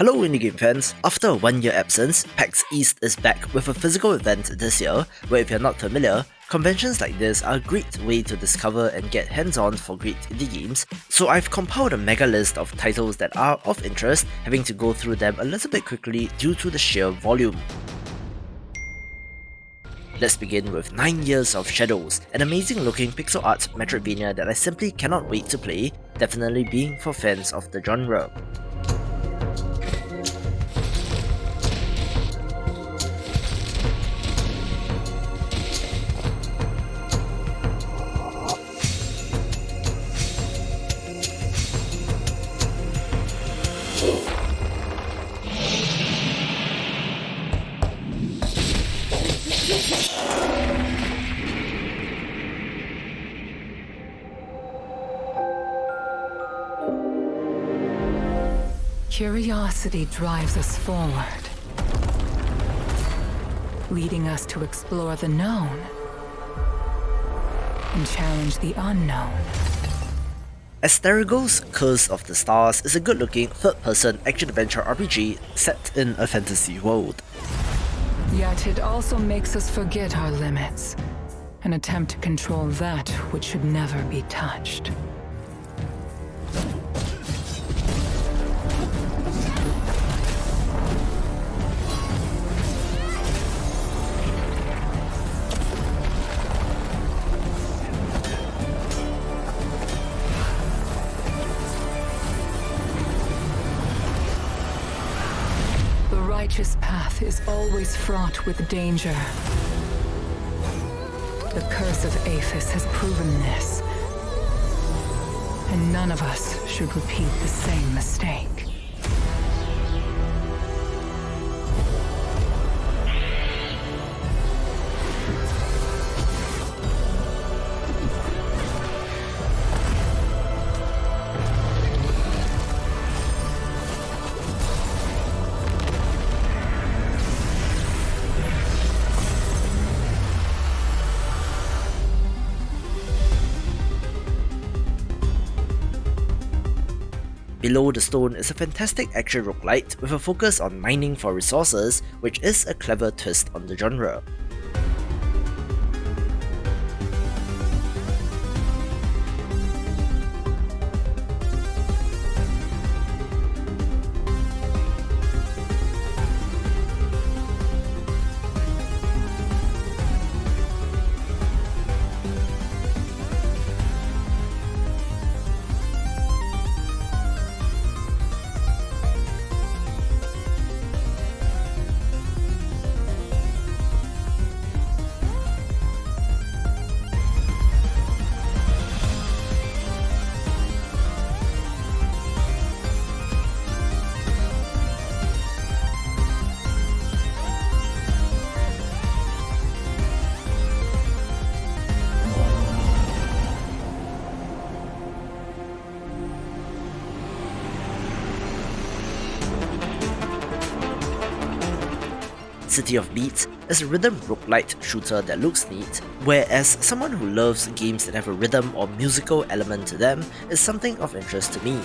Hello indie game fans, after a 1-year absence, PAX East is back with a physical event this year, where if you're not familiar, conventions like this are a great way to discover and get hands-on for great indie games, so I've compiled a mega list of titles that are of interest, having to go through them a little bit quickly due to the sheer volume. Let's begin with 9 Years of Shadows, an amazing looking pixel art Metroidvania that I simply cannot wait to play, definitely being for fans of the genre. Curiosity drives us forward, leading us to explore the known and challenge the unknown. Asterigos Curse of the Stars is a good-looking third-person action-adventure RPG set in a fantasy world. Yet it also makes us forget our limits, and attempt to control that which should never be touched. The righteous path is always fraught with danger. The curse of Aphis has proven this, and none of us should repeat the same mistake. Below the Stone is a fantastic action roguelite with a focus on mining for resources, which is a clever twist on the genre. City of Beats is a rhythm roguelite shooter that looks neat, whereas someone who loves games that have a rhythm or musical element to them is something of interest to me.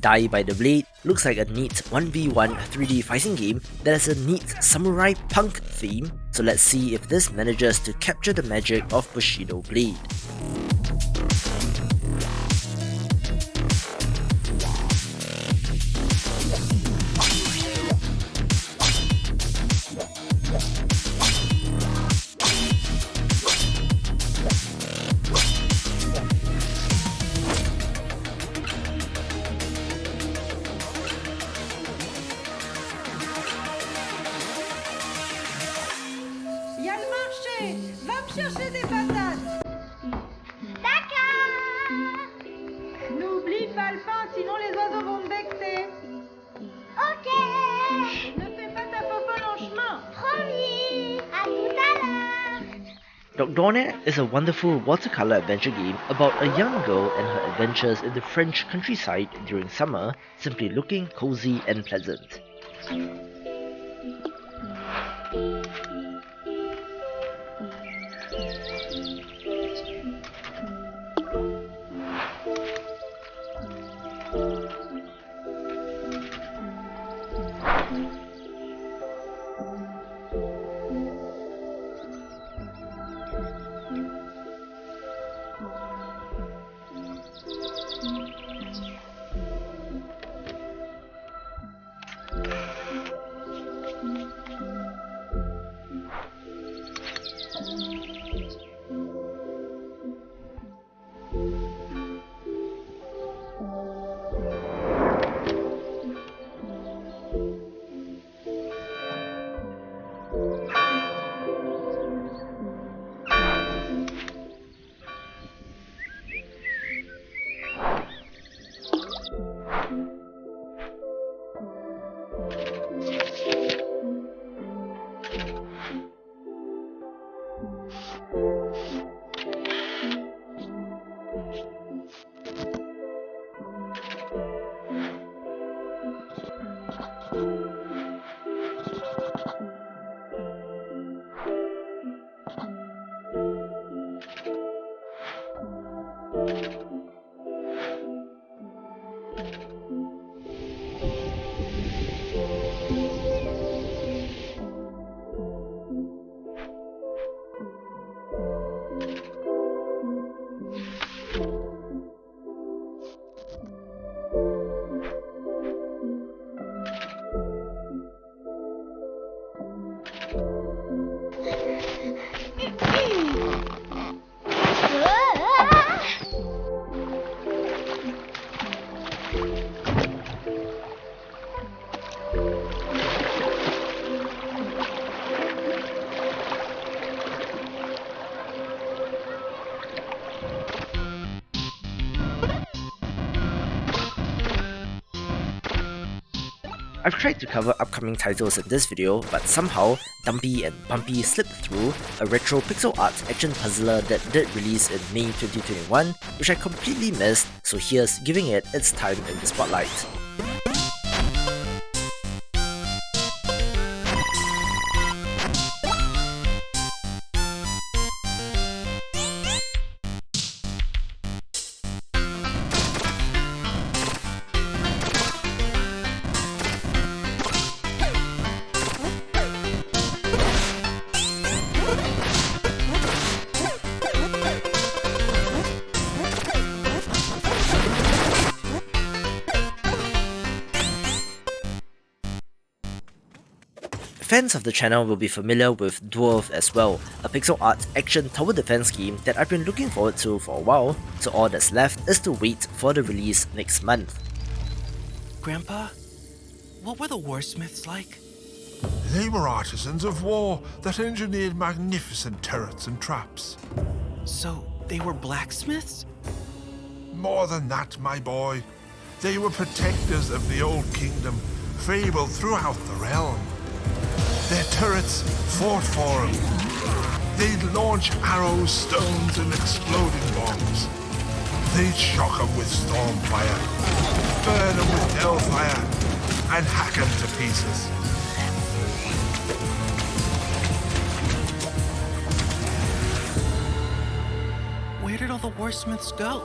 Die by the Blade looks like a neat 1v1 3D fighting game that has a neat samurai punk theme, so let's see if this manages to capture the magic of Bushido Blade. Va me chercher des patates. D'accord. N'oublie pas le pain, sinon les oiseaux vont me becter. Ok. Ne fais pas ta popote en chemin. Promis. À tout à l'heure. Dordogne is a wonderful watercolor adventure game about a young girl and her adventures in the French countryside during summer, simply looking cozy and pleasant. I've tried to cover upcoming titles in this video, but somehow Dumpy and Bumpy slipped through, a retro pixel art action puzzler that did release in May 2021, which I completely missed, so here's giving it its time in the spotlight. Fans of the channel will be familiar with Dwerve as well, a pixel art action tower defense game that I've been looking forward to for a while, so all that's left is to wait for the release next month. Grandpa, what were the warsmiths like? They were artisans of war that engineered magnificent turrets and traps. So, they were blacksmiths? More than that, my boy. They were protectors of the old kingdom, fabled throughout the realm. Their turrets fought for them. They'd launch arrows, stones, and exploding bombs. They'd shock them with storm fire, burn them with hellfire, and hack them to pieces. Where did all the warsmiths go?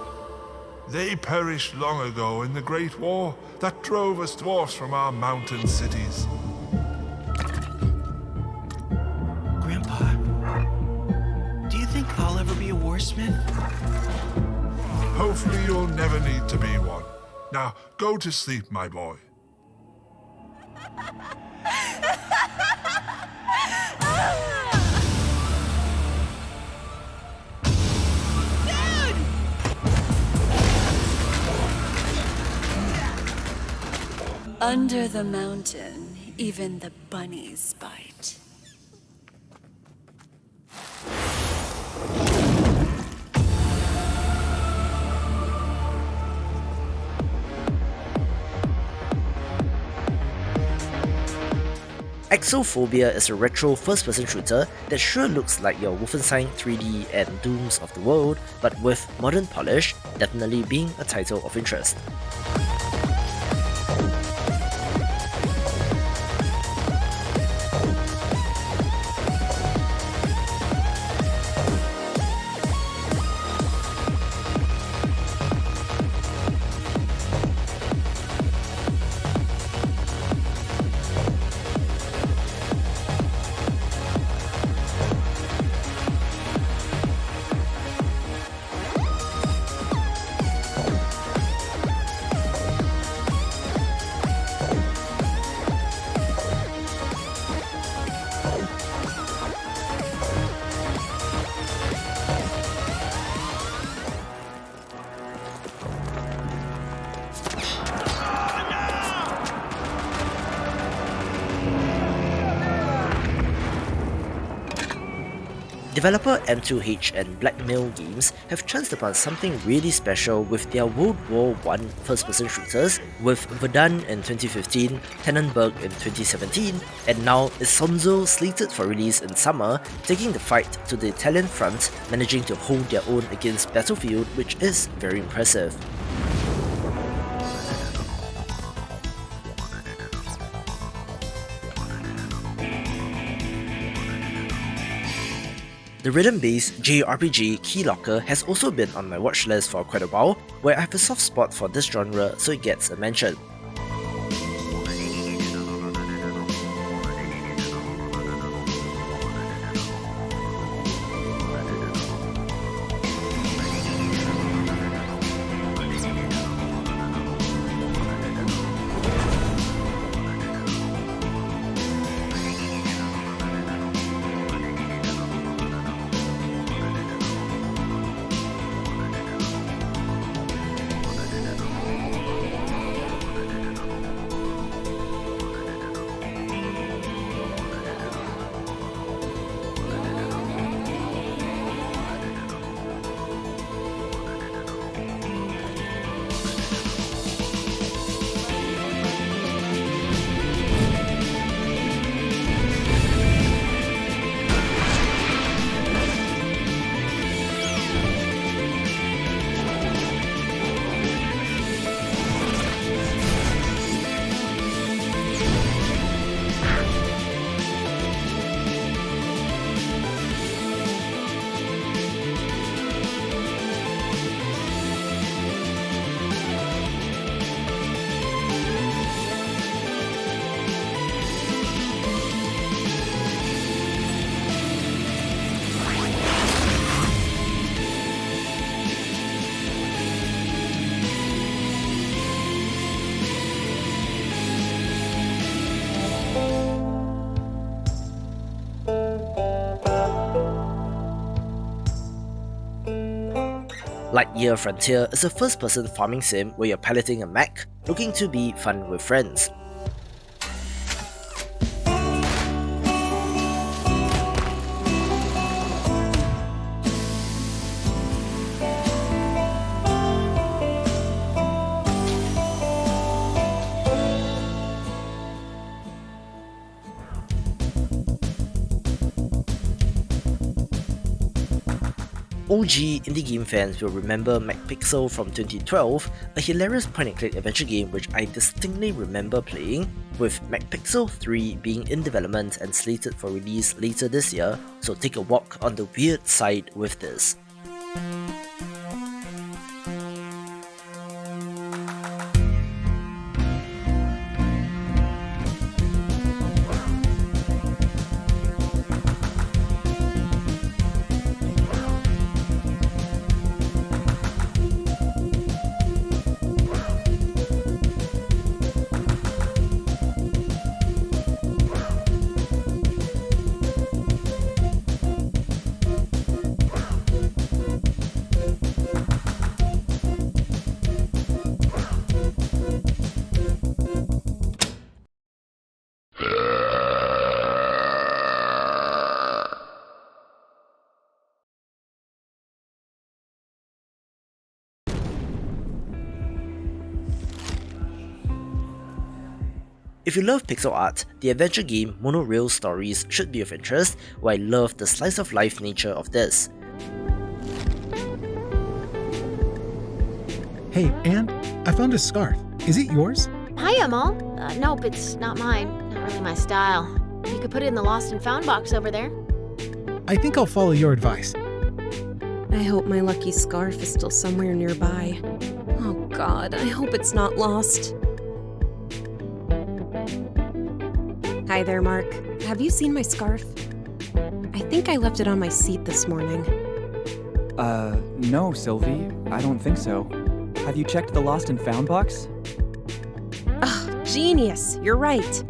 They perished long ago in the Great War that drove us dwarfs from our mountain cities. Grandpa, do you think I'll ever be a warsmith? Hopefully you'll never need to be one. Now, go to sleep, my boy. Under the mountain, even the bunnies bite. Exophobia is a retro first-person shooter that sure looks like your Wolfenstein 3D and Dooms of the world, but with modern polish, definitely being a title of interest. Developer M2H and Blackmail Games have chanced upon something really special with their World War I first-person shooters, with Verdun in 2015, Tannenberg in 2017, and now Isonzo slated for release in summer, taking the fight to the Italian front, managing to hold their own against Battlefield, which is very impressive. The rhythm-based JRPG Keylocker has also been on my watch list for quite a while, where I have a soft spot for this genre, so it gets a mention. Lightyear Frontier is a first-person farming sim where you're piloting a mech, looking to be fun with friends. OG indie game fans will remember McPixel from 2012, a hilarious point-and-click adventure game which I distinctly remember playing, with McPixel 3 being in development and slated for release later this year, so take a walk on the weird side with this. If you love pixel art, the adventure game Monorail Stories should be of interest, where I love the slice-of-life nature of this. Hey, Anne, I found a scarf. Is it yours? Hi, Amal. Nope, it's not mine. Not really my style. You could put it in the lost and found box over there. I think I'll follow your advice. I hope my lucky scarf is still somewhere nearby. Oh God, I hope it's not lost. Hi there, Mark. Have you seen my scarf? I think I left it on my seat this morning. No, Sylvie. I don't think so. Have you checked the lost and found box? Ugh, genius! You're right.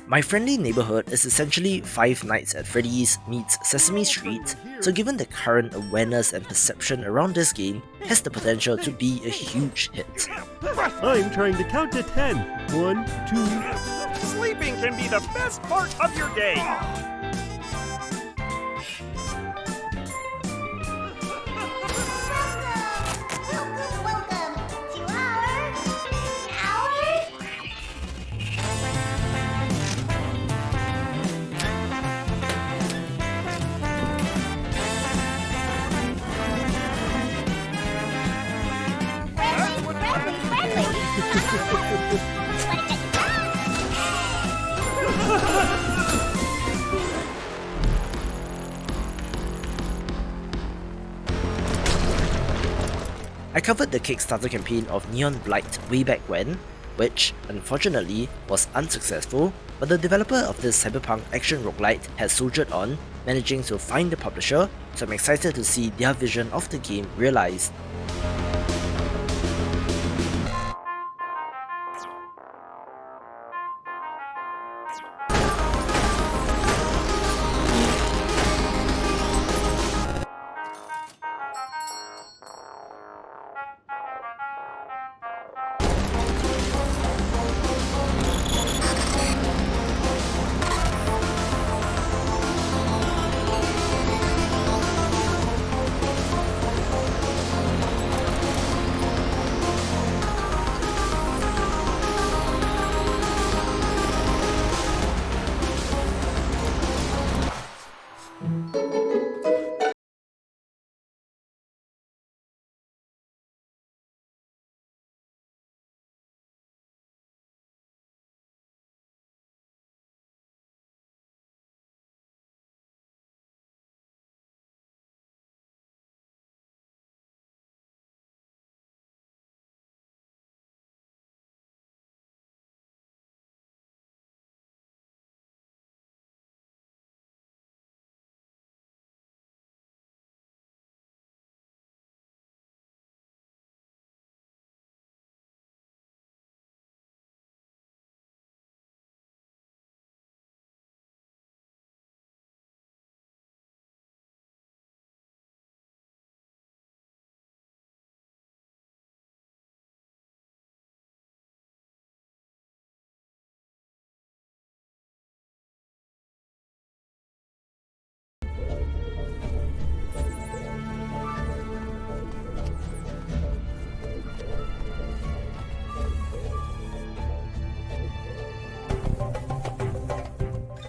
My Friendly Neighborhood is essentially Five Nights at Freddy's meets Sesame Street, so given the current awareness and perception around this game, has the potential to be a huge hit. I'm trying to count to 10. 1, 2... Sleeping can be the best part of your day! I covered the Kickstarter campaign of Neon Blight way back when, which, unfortunately, was unsuccessful, but the developer of this cyberpunk action roguelite has soldiered on, managing to find the publisher, so I'm excited to see their vision of the game realized.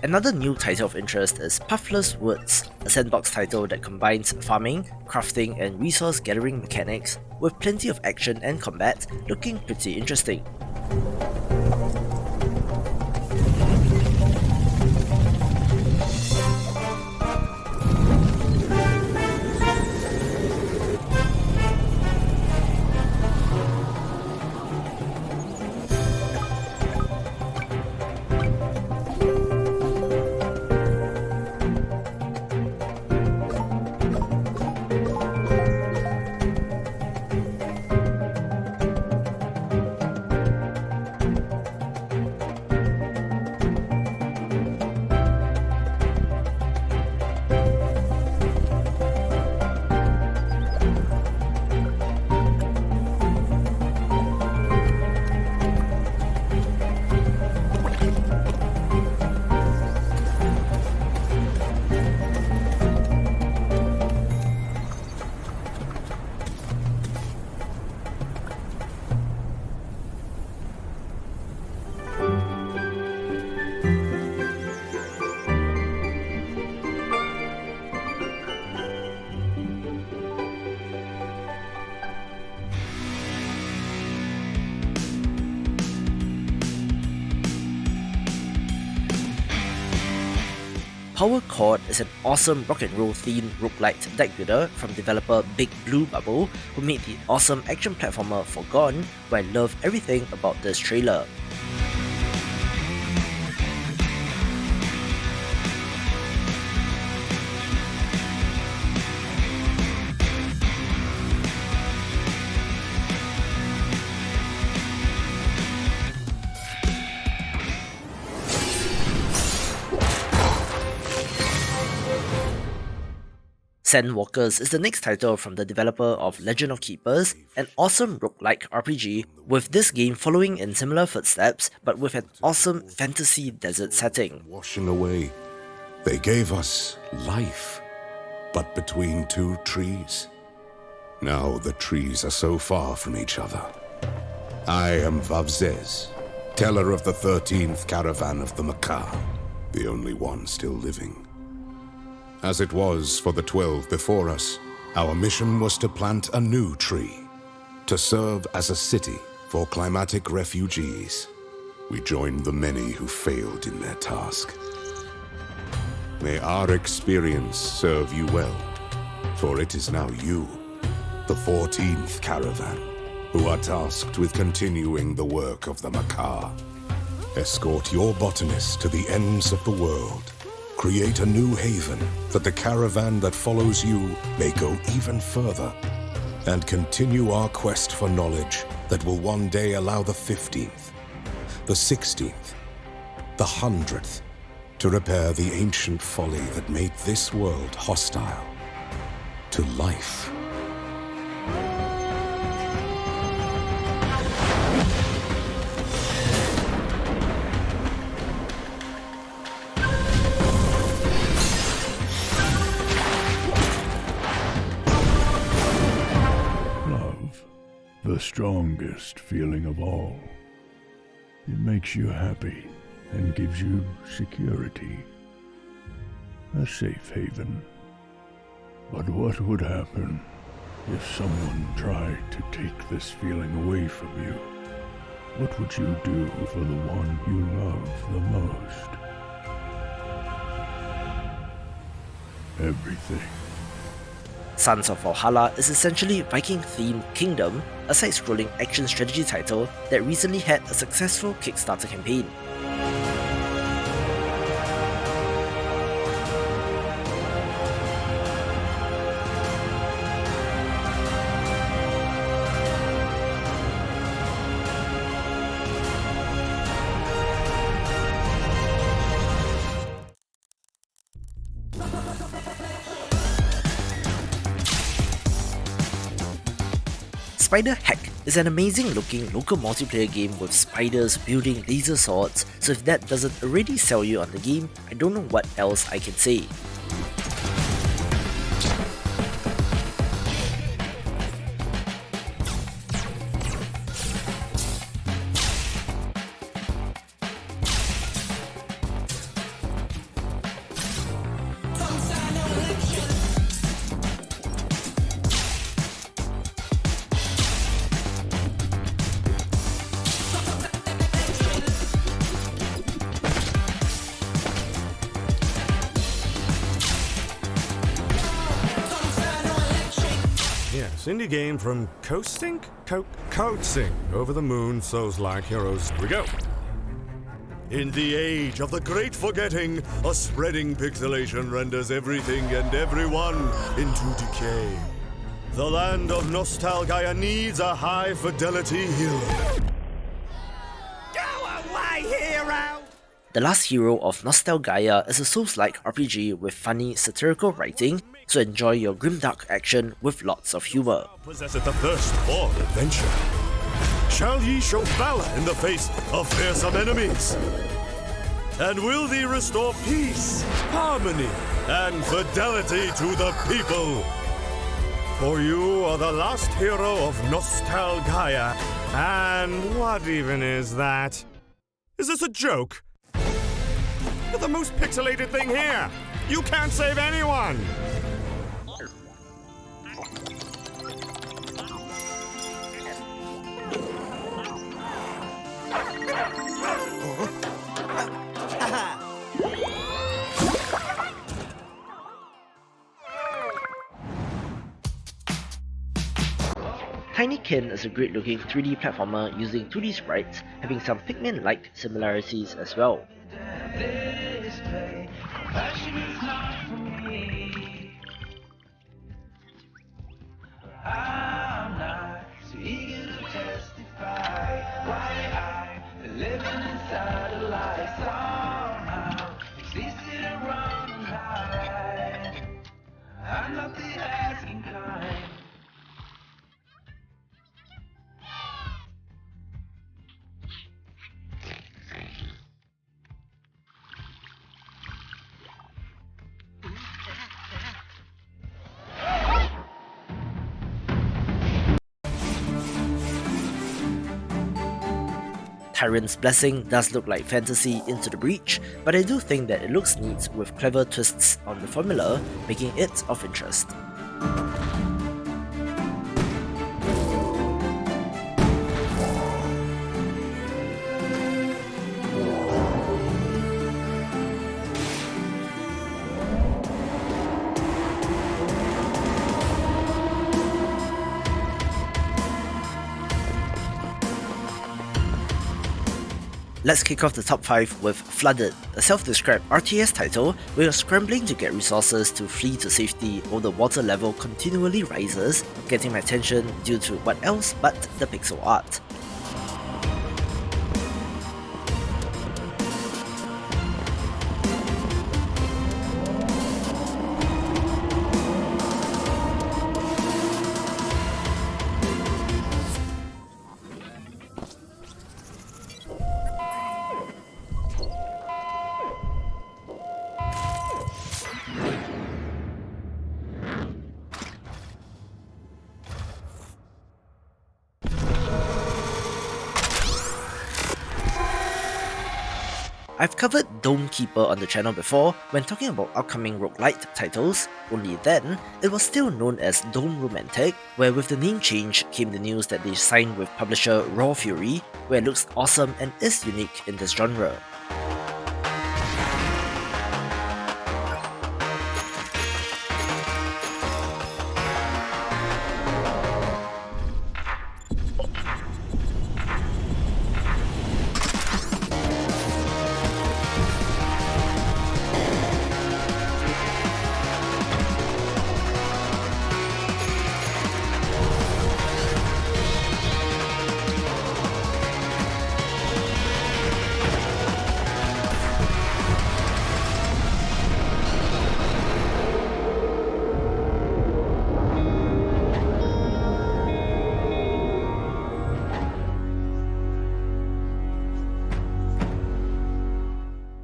Another new title of interest is Pathless Woods, a sandbox title that combines farming, crafting, and resource gathering mechanics with plenty of action and combat, looking pretty interesting. Power Chord is an awesome rock and roll themed roguelite deck builder from developer Big Blue Bubble, who made the awesome action platformer Forgone, where I love everything about this trailer. Sandwalkers is the next title from the developer of Legend of Keepers, an awesome roguelike RPG, with this game following in similar footsteps but with an awesome fantasy desert setting. Washing away. They gave us life, but between two trees. Now the trees are so far from each other. I am Vavzez, teller of the 13th caravan of the Macaw, the only one still living. As it was for the 12 before us, our mission was to plant a new tree, to serve as a city for climatic refugees. We joined the many who failed in their task. May our experience serve you well, for it is now you, the 14th caravan, who are tasked with continuing the work of the Macaw. Escort your botanists to the ends of the world. Create a new haven that the caravan that follows you may go even further, and continue our quest for knowledge that will one day allow the 15th, the 16th, the 100th to repair the ancient folly that made this world hostile to life. The strongest feeling of all. It makes you happy and gives you security. A safe haven. But what would happen if someone tried to take this feeling away from you? What would you do for the one you love the most? Everything. Sons of Valhalla is essentially Viking-themed Kingdom, a side-scrolling action strategy title that recently had a successful Kickstarter campaign. SpiderHeck is an amazing looking local multiplayer game with spiders wielding laser swords, so if that doesn't already sell you on the game, I don't know what else I can say. Indie game from coasting over the moon, souls like heroes. Here we go. In the age of the great forgetting, a spreading pixelation renders everything and everyone into decay. The land of Nostalgaia needs a high-fidelity hero. Go away, hero! The Last Hero of Nostalgaia is a Souls-like RPG with funny, satirical writing, so enjoy your grimdark action with lots of humor. Possesseth the thirst for adventure. Shall ye show valor in the face of fearsome enemies? And will thee restore peace, harmony, and fidelity to the people? For you are the last hero of Nostalgaia. And what even is that? Is this a joke? You're the most pixelated thing here. You can't save anyone. Tinykin is a great looking 3D platformer using 2D sprites, having some Pikmin-like similarities as well. Tyrant's Blessing does look like fantasy Into the Breach, but I do think that it looks neat with clever twists on the formula, making it of interest. Let's kick off the top 5 with Flooded, a self-described RTS title where you're scrambling to get resources to flee to safety while the water level continually rises, getting my attention due to what else but the pixel art. I've covered Dome Keeper on the channel before when talking about upcoming roguelite titles, only then it was still known as Dome Romantic, where with the name change came the news that they signed with publisher Raw Fury, where it looks awesome and is unique in this genre.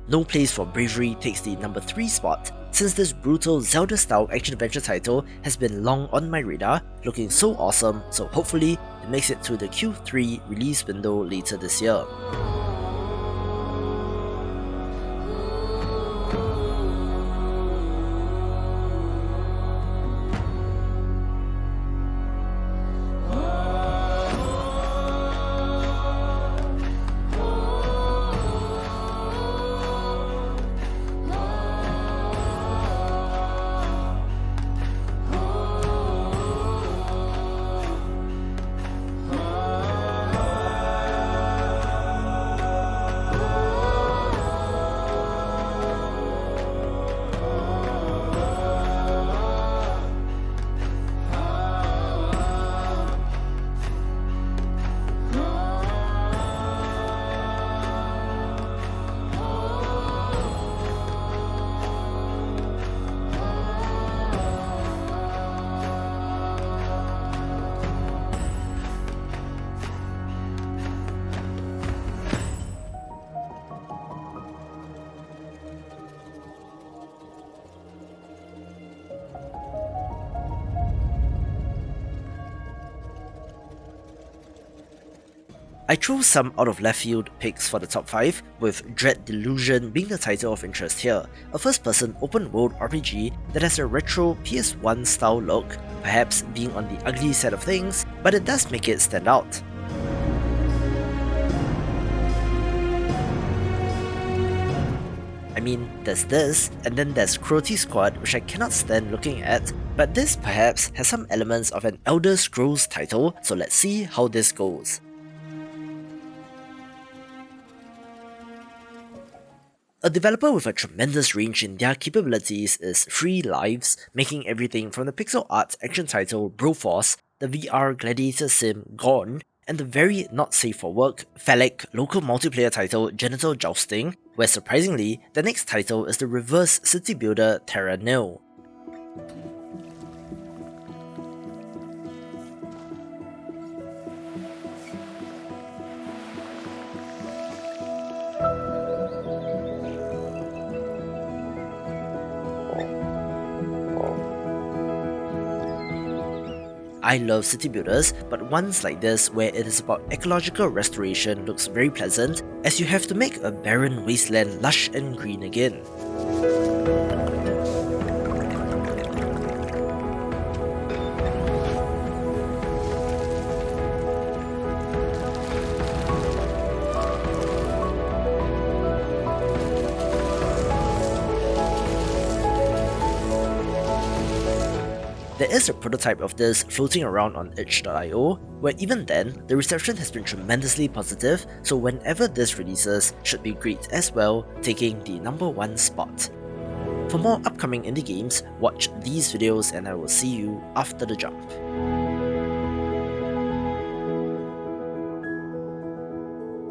No Place for Bravery takes the number 3 spot, since this brutal Zelda-style action-adventure title has been long on my radar, looking so awesome, so hopefully it makes it to the Q3 release window later this year. I chose some out of left field picks for the top 5, with Dread Delusion being the title of interest here, a first-person open-world RPG that has a retro PS1 style look, perhaps being on the ugly side of things, but it does make it stand out. I mean, there's this, and then there's Cruelty Squad, which I cannot stand looking at, But this perhaps has some elements of an Elder Scrolls title, so let's see how this goes. A developer with a tremendous range in their capabilities is Free Lives, making everything from the pixel art action title Broforce, the VR gladiator sim Gone, and the very not safe for work, phallic local multiplayer title Genital Jousting, where surprisingly, the next title is the reverse city builder Terra Nil. I love city builders, but ones like this where it is about ecological restoration looks very pleasant, as you have to make a barren wasteland lush and green again. There is a prototype of this floating around on itch.io, where even then, the reception has been tremendously positive, so whenever this releases, should be great as well, taking the #1 spot. For more upcoming indie games, watch these videos and I will see you after the jump.